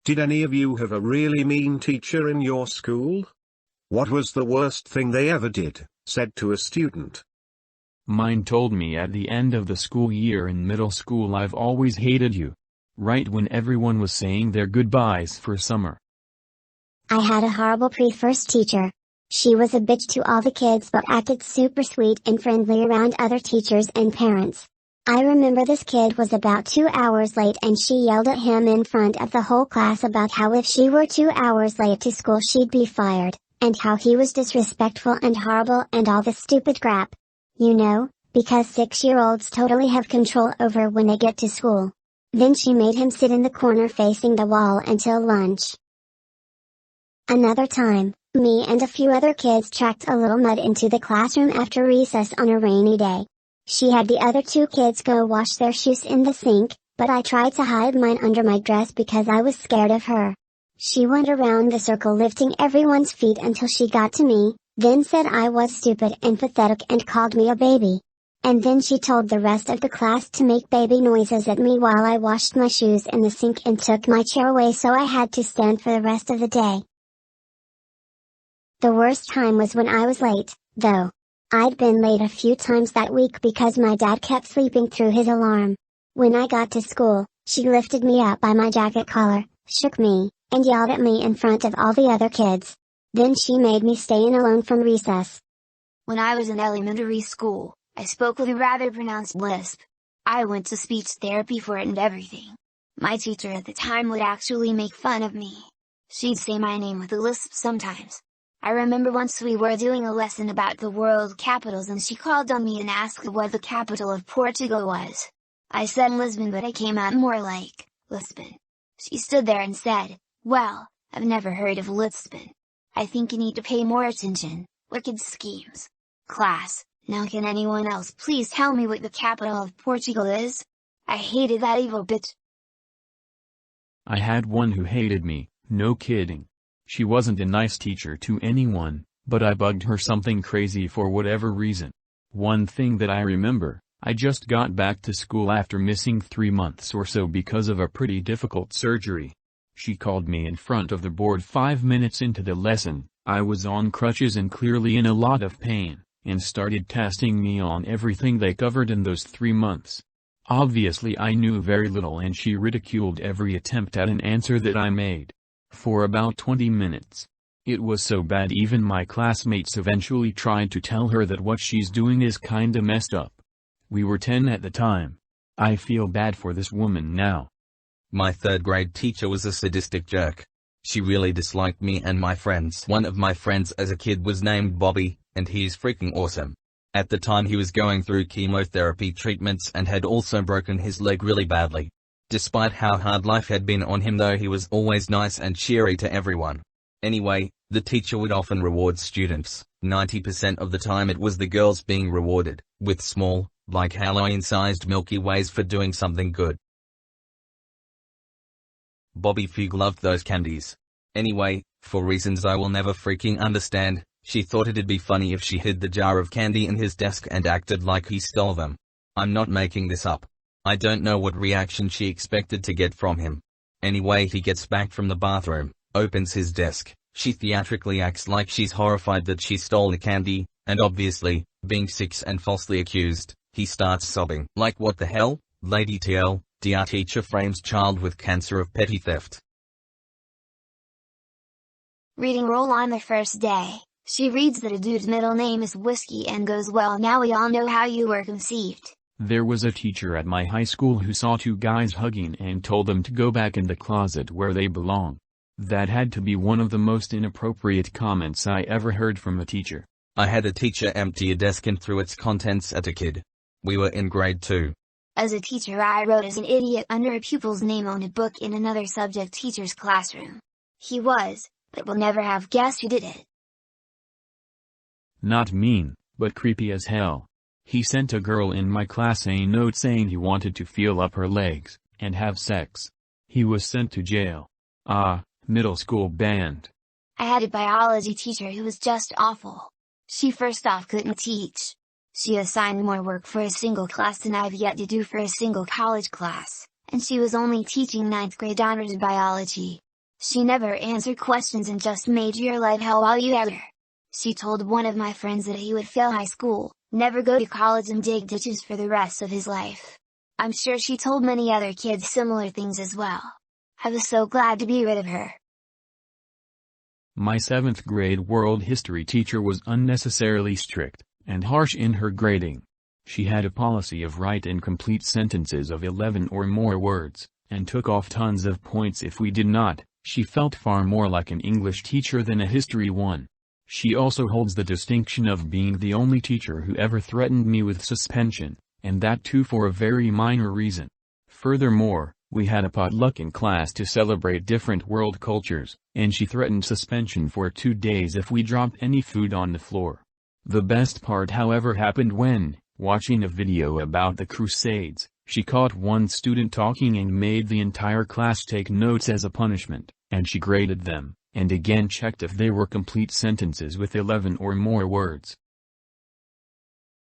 Did any of you have a really mean teacher in your school? What was the worst thing they ever did? Said to a student. Mine told me at the end of the school year in middle school, "I've always hated you." Right when everyone was saying their goodbyes for summer. I had a horrible pre-first teacher. She was a bitch to all the kids but acted super sweet and friendly around other teachers and parents. I remember this kid was about 2 hours late and she yelled at him in front of the whole class about how if she were 2 hours late to school she'd be fired, and how he was disrespectful and horrible and all this stupid crap. You know, because 6-year-olds totally have control over when they get to school. Then she made him sit in the corner facing the wall until lunch. Another time, me and a few other kids tracked a little mud into the classroom after recess on a rainy day. She had the other 2 kids go wash their shoes in the sink, but I tried to hide mine under my dress because I was scared of her. She went around the circle lifting everyone's feet until she got to me, then said I was stupid and pathetic and called me a baby. And then she told the rest of the class to make baby noises at me while I washed my shoes in the sink and took my chair away, so I had to stand for the rest of the day. The worst time was when I was late, though. I'd been late a few times that week because my dad kept sleeping through his alarm. When I got to school, she lifted me up by my jacket collar, shook me, and yelled at me in front of all the other kids. Then she made me stay in alone from recess. When I was in elementary school, I spoke with a rather pronounced lisp. I went to speech therapy for it and everything. My teacher at the time would actually make fun of me. She'd say my name with a lisp sometimes. I remember once we were doing a lesson about the world capitals and she called on me and asked what the capital of Portugal was. I said Lisbon, but it came out more like Lisbon. She stood there and said, "Well, I've never heard of Lisbon. I think you need to pay more attention. Wicked schemes. Class, now can anyone else please tell me what the capital of Portugal is?" I hated that evil bitch. I had one who hated me, no kidding. She wasn't a nice teacher to anyone, but I bugged her something crazy for whatever reason. One thing that I remember, I just got back to school after missing 3 months or so because of a pretty difficult surgery. She called me in front of the board 5 minutes into the lesson. I was on crutches and clearly in a lot of pain, and started testing me on everything they covered in those 3 months. Obviously I knew very little and she ridiculed every attempt at an answer that I made. For about 20 minutes. It was so bad even my classmates eventually tried to tell her that what she's doing is kinda messed up. We were 10 at the time. I feel bad for this woman now. My 3rd grade teacher was a sadistic jerk. She really disliked me and my friends. One of my friends as a kid was named Bobby, and he's freaking awesome. At the time he was going through chemotherapy treatments and had also broken his leg really badly. Despite how hard life had been on him though, he was always nice and cheery to everyone. Anyway, the teacher would often reward students. 90% of the time it was the girls being rewarded, with small, like Halloween-sized Milky Ways for doing something good. Bobby Fig loved those candies. Anyway, for reasons I will never freaking understand, she thought it'd be funny if she hid the jar of candy in his desk and acted like he stole them. I'm not making this up. I don't know what reaction she expected to get from him. Anyway, he gets back from the bathroom, opens his desk, she theatrically acts like she's horrified that she stole the candy, and obviously, being 6 and falsely accused, he starts sobbing. Like what the hell, Lady TL, DR teacher frames child with cancer of petty theft. Reading roll on the first day, she reads that a dude's middle name is Whiskey and goes, "Well, now we all know how you were conceived." There was a teacher at my high school who saw 2 guys hugging and told them to go back in the closet where they belong. That had to be one of the most inappropriate comments I ever heard from a teacher. I had a teacher empty a desk and threw its contents at a kid. We were in grade 2. As a teacher, I wrote as an idiot under a pupil's name on a book in another subject teacher's classroom. He was, but will never have guessed who did it. Not mean, but creepy as hell. He sent a girl in my class a note saying he wanted to feel up her legs, and have sex. He was sent to jail. Middle school banned. I had a biology teacher who was just awful. She first off couldn't teach. She assigned more work for a single class than I've yet to do for a single college class, and she was only teaching 9th grade honors biology. She never answered questions and just made your life hell while you had her. She told one of my friends that he would fail high school, never go to college and dig ditches for the rest of his life. I'm sure she told many other kids similar things as well. I was so glad to be rid of her. My 7th grade world history teacher was unnecessarily strict and harsh in her grading. She had a policy of write incomplete sentences of 11 or more words, and took off tons of points if we did not. She felt far more like an English teacher than a history one. She also holds the distinction of being the only teacher who ever threatened me with suspension, and that too for a very minor reason. Furthermore, we had a potluck in class to celebrate different world cultures, and she threatened suspension for 2 days if we dropped any food on the floor. The best part however happened when, watching a video about the Crusades, she caught one student talking and made the entire class take notes as a punishment, and she graded them, and again checked if they were complete sentences with 11 or more words.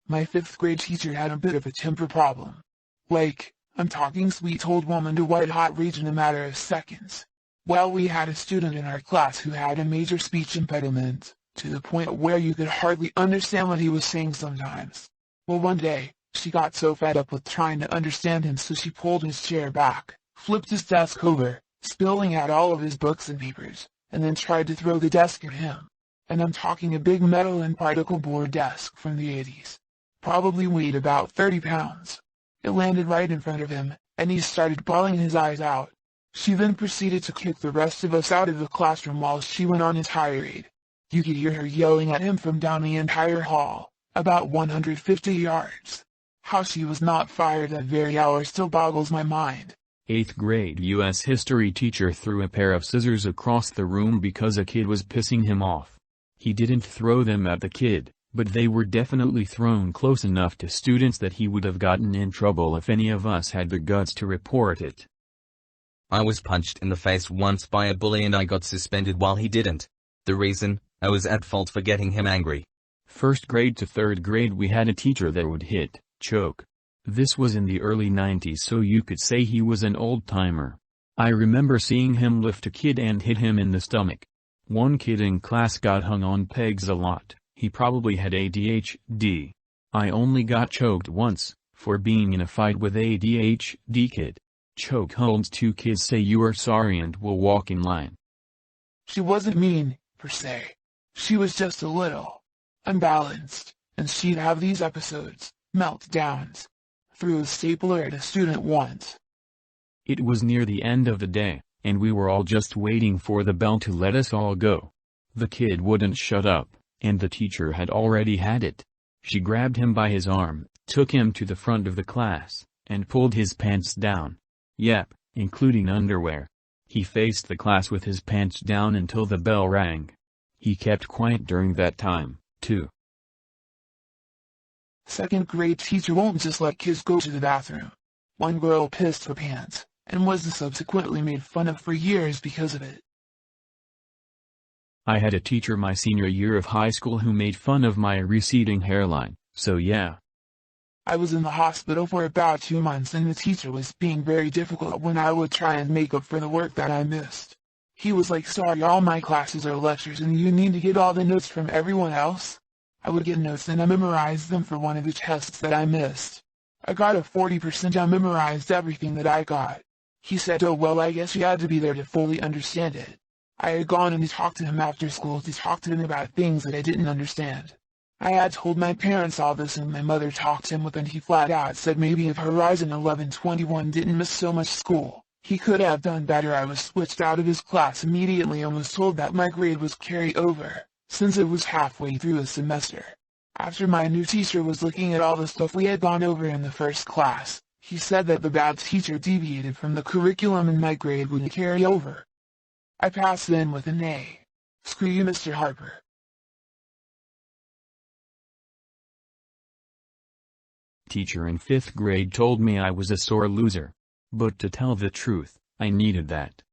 My 5th grade teacher had a bit of a temper problem. Like, I'm talking sweet old woman to white hot rage in a matter of seconds. Well, we had a student in our class who had a major speech impediment, to the point where you could hardly understand what he was saying sometimes. Well, one day, she got so fed up with trying to understand him, so she pulled his chair back, flipped his desk over, spilling out all of his books and papers, and then tried to throw the desk at him. And I'm talking a big metal and particle board desk from the 80s. Probably weighed about 30 pounds. It landed right in front of him, and he started bawling his eyes out. She then proceeded to kick the rest of us out of the classroom while she went on his tirade. You could hear her yelling at him from down the entire hall, about 150 yards. How she was not fired that very hour still boggles my mind. 8th grade U.S. history teacher threw a pair of scissors across the room because a kid was pissing him off. He didn't throw them at the kid, but they were definitely thrown close enough to students that he would have gotten in trouble if any of us had the guts to report it. I was punched in the face once by a bully and I got suspended while he didn't. The reason, I was at fault for getting him angry. 1st grade to 3rd grade we had a teacher that would hit, choke. This was in the early 90s, so you could say he was an old-timer. I remember seeing him lift a kid and hit him in the stomach. One kid in class got hung on pegs a lot. He probably had ADHD. I only got choked once, for being in a fight with ADHD kid. Choke holds 2 kids say you are sorry and will walk in line. She wasn't mean, per se. She was just a little unbalanced, and she'd have these episodes, meltdowns. Threw a stapler at a student once. It was near the end of the day, and we were all just waiting for the bell to let us all go. The kid wouldn't shut up, and the teacher had already had it. She grabbed him by his arm, took him to the front of the class, and pulled his pants down. Yep, including underwear. He faced the class with his pants down until the bell rang. He kept quiet during that time, too. 2nd grade teacher won't just let kids go to the bathroom. One girl pissed her pants, and was subsequently made fun of for years because of it. I had a teacher my senior year of high school who made fun of my receding hairline, so yeah. I was in the hospital for about 2 months and the teacher was being very difficult when I would try and make up for the work that I missed. He was like, sorry, all my classes are lectures and you need to get all the notes from everyone else. I would get notes and I memorized them for one of the tests that I missed. I got a 40%. I memorized everything that I got. He said, oh well, I guess you had to be there to fully understand it. I had gone and talked to him after school to talk to him about things that I didn't understand. I had told my parents all this and my mother talked him with and he flat out said maybe if Horizon 1121 didn't miss so much school, he could have done better. I was switched out of his class immediately and was told that my grade was carry over, since it was halfway through the semester. After my new teacher was looking at all the stuff we had gone over in the first class, he said that the bad teacher deviated from the curriculum and my grade would carry over. I passed then with an A. Screw you, Mr. Harper. Teacher in 5th grade told me I was a sore loser. But to tell the truth, I needed that.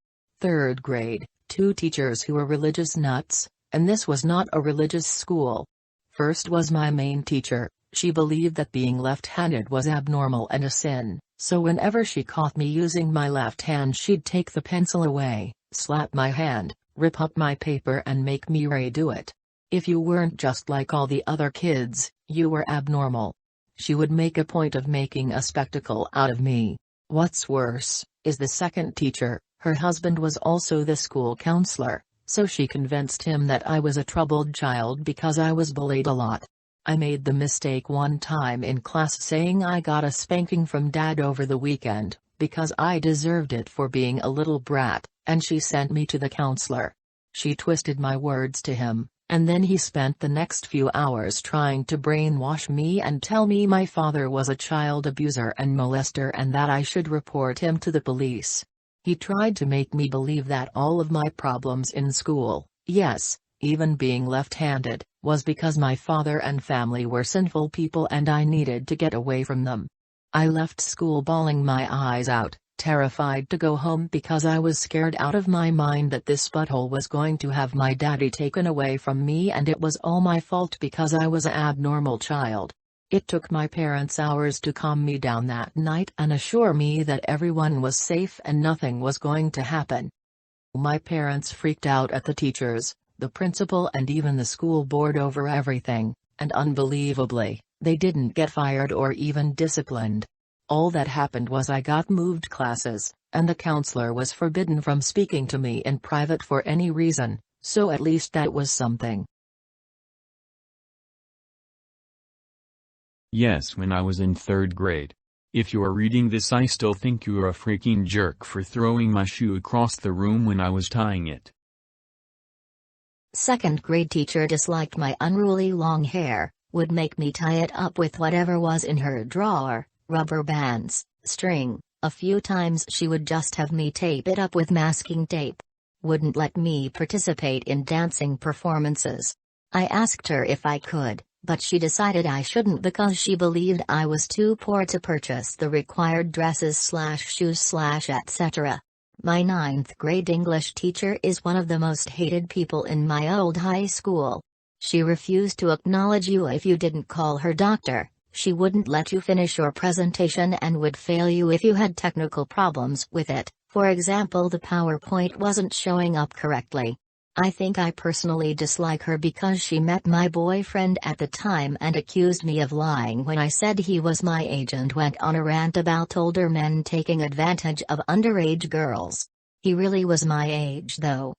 3rd grade, 2 teachers who were religious nuts, and this was not a religious school. First was my main teacher. She believed that being left-handed was abnormal and a sin, so whenever she caught me using my left hand she'd take the pencil away, slap my hand, rip up my paper and make me redo it. If you weren't just like all the other kids, you were abnormal. She would make a point of making a spectacle out of me. What's worse, is the second teacher, her husband was also the school counselor, so she convinced him that I was a troubled child because I was bullied a lot. I made the mistake one time in class saying I got a spanking from Dad over the weekend, because I deserved it for being a little brat, and she sent me to the counselor. She twisted my words to him, and then he spent the next few hours trying to brainwash me and tell me my father was a child abuser and molester and that I should report him to the police. He tried to make me believe that all of my problems in school, yes, even being left-handed, was because my father and family were sinful people and I needed to get away from them. I left school bawling my eyes out, terrified to go home because I was scared out of my mind that this butthole was going to have my daddy taken away from me and it was all my fault because I was an abnormal child. It took my parents hours to calm me down that night and assure me that everyone was safe and nothing was going to happen. My parents freaked out at the teachers, the principal and even the school board over everything, and unbelievably, they didn't get fired or even disciplined. All that happened was I got moved classes, and the counselor was forbidden from speaking to me in private for any reason, so at least that was something. Yes, when I was in 3rd grade. If you're reading this, I still think you're a freaking jerk for throwing my shoe across the room when I was tying it. 2nd grade teacher disliked my unruly long hair, would make me tie it up with whatever was in her drawer, rubber bands, string. A few times she would just have me tape it up with masking tape. Wouldn't let me participate in dancing performances. I asked her if I could, but she decided I shouldn't because she believed I was too poor to purchase the required dresses/shoes/ etc. My 9th grade English teacher is one of the most hated people in my old high school. She refused to acknowledge you if you didn't call her doctor, she wouldn't let you finish your presentation and would fail you if you had technical problems with it, for example the PowerPoint wasn't showing up correctly. I think I personally dislike her because she met my boyfriend at the time and accused me of lying when I said he was my age and went on a rant about older men taking advantage of underage girls. He really was my age though.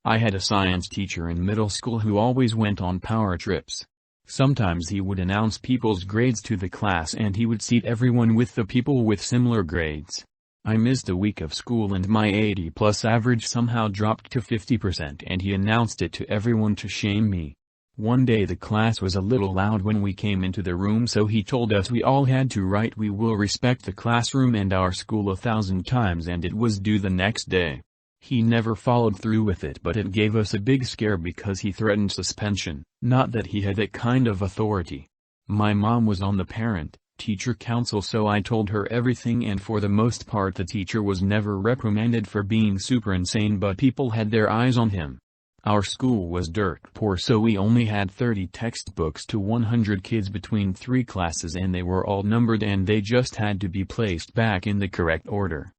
I had a science teacher in middle school who always went on power trips. Sometimes he would announce people's grades to the class and he would seat everyone with the people with similar grades. I missed a week of school and my 80+ average somehow dropped to 50% and he announced it to everyone to shame me. One day the class was a little loud when we came into the room, so he told us we all had to write "We will respect the classroom and our school" 1,000 times and it was due the next day. He never followed through with it, but it gave us a big scare because he threatened suspension, not that he had that kind of authority. My mom was on the parent-teacher council, so I told her everything, and for the most part the teacher was never reprimanded for being super insane, but people had their eyes on him. Our school was dirt poor, so we only had 30 textbooks to 100 kids between 3 classes and they were all numbered and they just had to be placed back in the correct order.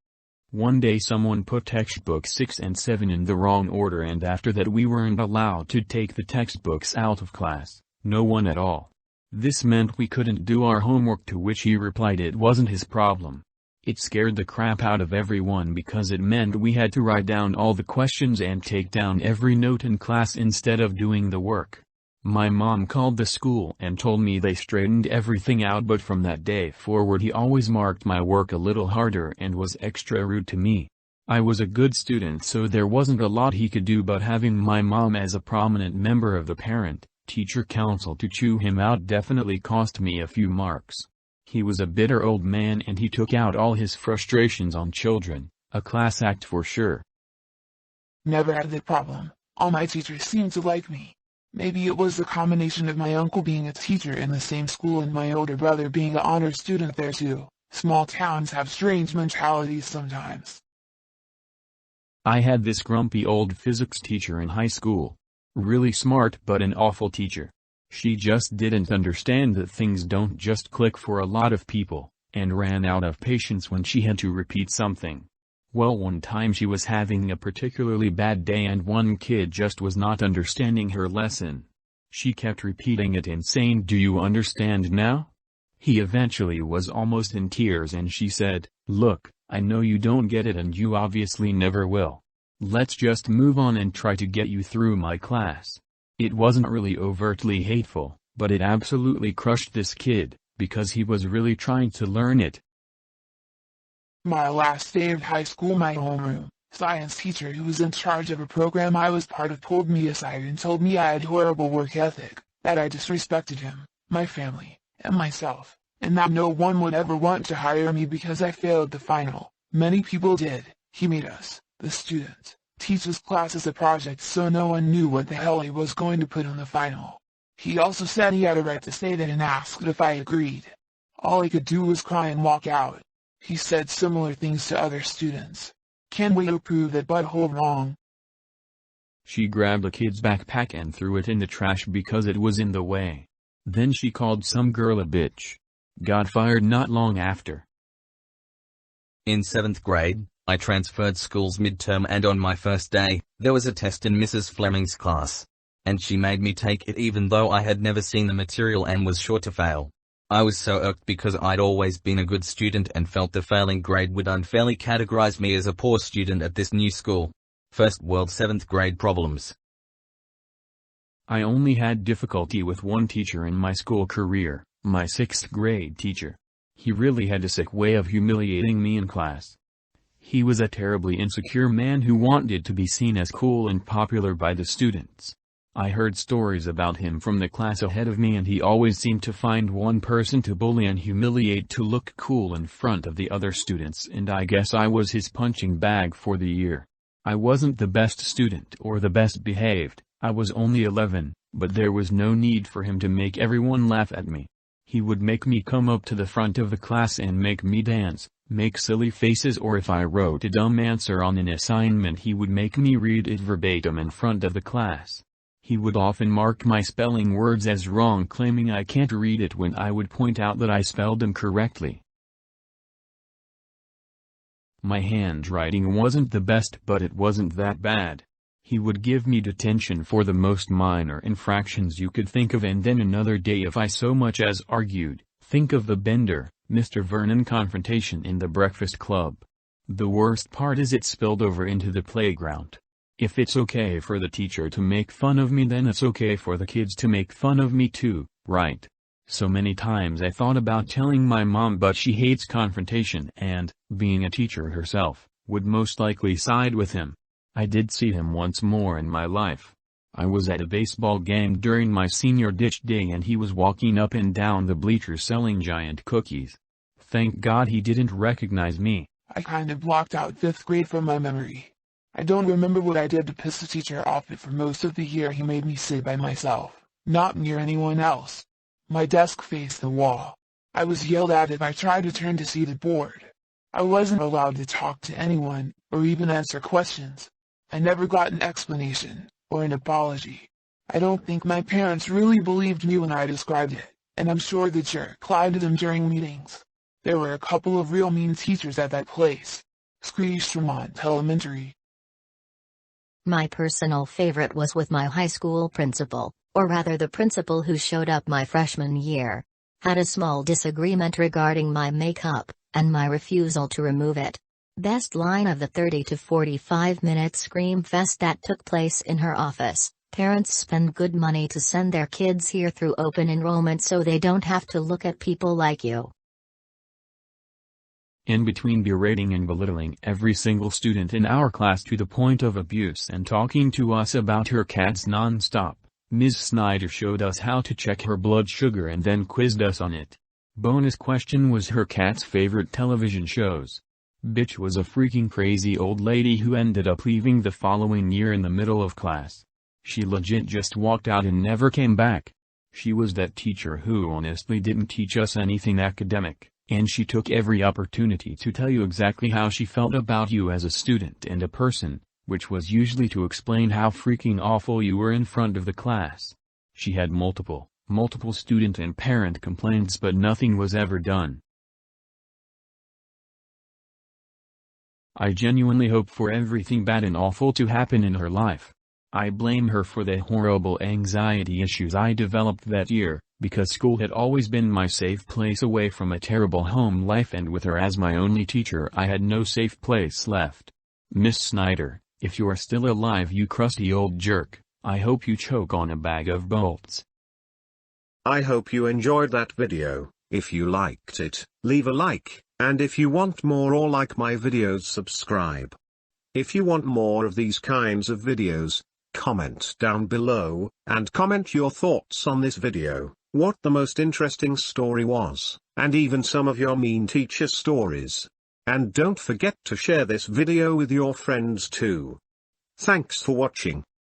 One day someone put textbook 6 and 7 in the wrong order, and after that we weren't allowed to take the textbooks out of class, no one at all. This meant we couldn't do our homework, to which he replied it wasn't his problem. It scared the crap out of everyone because it meant we had to write down all the questions and take down every note in class instead of doing the work. My mom called the school and told me they straightened everything out, but from that day forward he always marked my work a little harder and was extra rude to me. I was a good student, so there wasn't a lot he could do, but having my mom as a prominent member of the parent-teacher council to chew him out definitely cost me a few marks. He was a bitter old man and he took out all his frustrations on children, a class act for sure. Never had that problem. All my teachers seemed to like me. Maybe it was the combination of my uncle being a teacher in the same school and my older brother being an honor student there too. Small towns have strange mentalities sometimes. I had this grumpy old physics teacher in high school. Really smart but an awful teacher. She just didn't understand that things don't just click for a lot of people, and ran out of patience when she had to repeat something. Well, one time she was having a particularly bad day and one kid just was not understanding her lesson. She kept repeating it and saying, "Do you understand now?" He eventually was almost in tears and she said, "Look, I know you don't get it and you obviously never will. Let's just move on and try to get you through my class." It wasn't really overtly hateful, but it absolutely crushed this kid, because he was really trying to learn it. My last day of high school, my homeroom science teacher who was in charge of a program I was part of pulled me aside and told me I had horrible work ethic, that I disrespected him, my family, and myself, and that no one would ever want to hire me because I failed the final. Many people did. He made us, the students, teach this class as a project so no one knew what the hell he was going to put on the final. He also said he had a right to say that and asked if I agreed. All I could do was cry and walk out. He said similar things to other students. Can we prove that butthole wrong? She grabbed the kid's backpack and threw it in the trash because it was in the way. Then she called some girl a bitch. Got fired not long after. In 7th grade, I transferred schools midterm and on my first day, there was a test in Mrs. Fleming's class. And she made me take it even though I had never seen the material and was sure to fail. I was so irked because I'd always been a good student and felt the failing grade would unfairly categorize me as a poor student at this new school. First world 7th grade problems. I only had difficulty with one teacher in my school career, my 6th grade teacher. He really had a sick way of humiliating me in class. He was a terribly insecure man who wanted to be seen as cool and popular by the students. I heard stories about him from the class ahead of me and he always seemed to find one person to bully and humiliate to look cool in front of the other students, and I guess I was his punching bag for the year. I wasn't the best student or the best behaved, I was only 11, but there was no need for him to make everyone laugh at me. He would make me come up to the front of the class and make me dance, make silly faces, or if I wrote a dumb answer on an assignment he would make me read it verbatim in front of the class. He would often mark my spelling words as wrong, claiming I can't read it when I would point out that I spelled them correctly. My handwriting wasn't the best, but it wasn't that bad. He would give me detention for the most minor infractions you could think of, and then another day if I so much as argued. Think of the Bender, Mr. Vernon confrontation in the Breakfast Club. The worst part is it spilled over into the playground. If it's okay for the teacher to make fun of me, then it's okay for the kids to make fun of me too, right? So many times I thought about telling my mom, but she hates confrontation and, being a teacher herself, would most likely side with him. I did see him once more in my life. I was at a baseball game during my senior ditch day and he was walking up and down the bleachers selling giant cookies. Thank God he didn't recognize me. I kind of blocked out 5th grade from my memory. I don't remember what I did to piss the teacher off, but for most of the year he made me sit by myself, not near anyone else. My desk faced the wall. I was yelled at if I tried to turn to see the board. I wasn't allowed to talk to anyone, or even answer questions. I never got an explanation, or an apology. I don't think my parents really believed me when I described it, and I'm sure the jerk lied to them during meetings. There were a couple of real mean teachers at that place. Screechmont Elementary. My personal favorite was with my high school principal, or rather the principal who showed up my freshman year. Had a small disagreement regarding my makeup, and my refusal to remove it. Best line of the 30 to 45 minute scream fest that took place in her office: "Parents spend good money to send their kids here through open enrollment so they don't have to look at people like you." In between berating and belittling every single student in our class to the point of abuse and talking to us about her cats non-stop, Ms. Snyder showed us how to check her blood sugar and then quizzed us on it. Bonus question was her cat's favorite television shows. Bitch was a freaking crazy old lady who ended up leaving the following year in the middle of class. She legit just walked out and never came back. She was that teacher who honestly didn't teach us anything academic, and she took every opportunity to tell you exactly how she felt about you as a student and a person, which was usually to explain how freaking awful you were in front of the class. She had multiple student and parent complaints, but nothing was ever done. I genuinely hope for everything bad and awful to happen in her life. I blame her for the horrible anxiety issues I developed that year, because school had always been my safe place away from a terrible home life, and with her as my only teacher I had no safe place left. Miss Snyder, if you are still alive, you crusty old jerk, I hope you choke on a bag of bolts. I hope you enjoyed that video. If you liked it, leave a like, and if you want more or like my videos, subscribe. If you want more of these kinds of videos, comment down below, and comment your thoughts on this video, what the most interesting story was, and even some of your mean teacher stories. And don't forget to share this video with your friends too. Thanks for watching.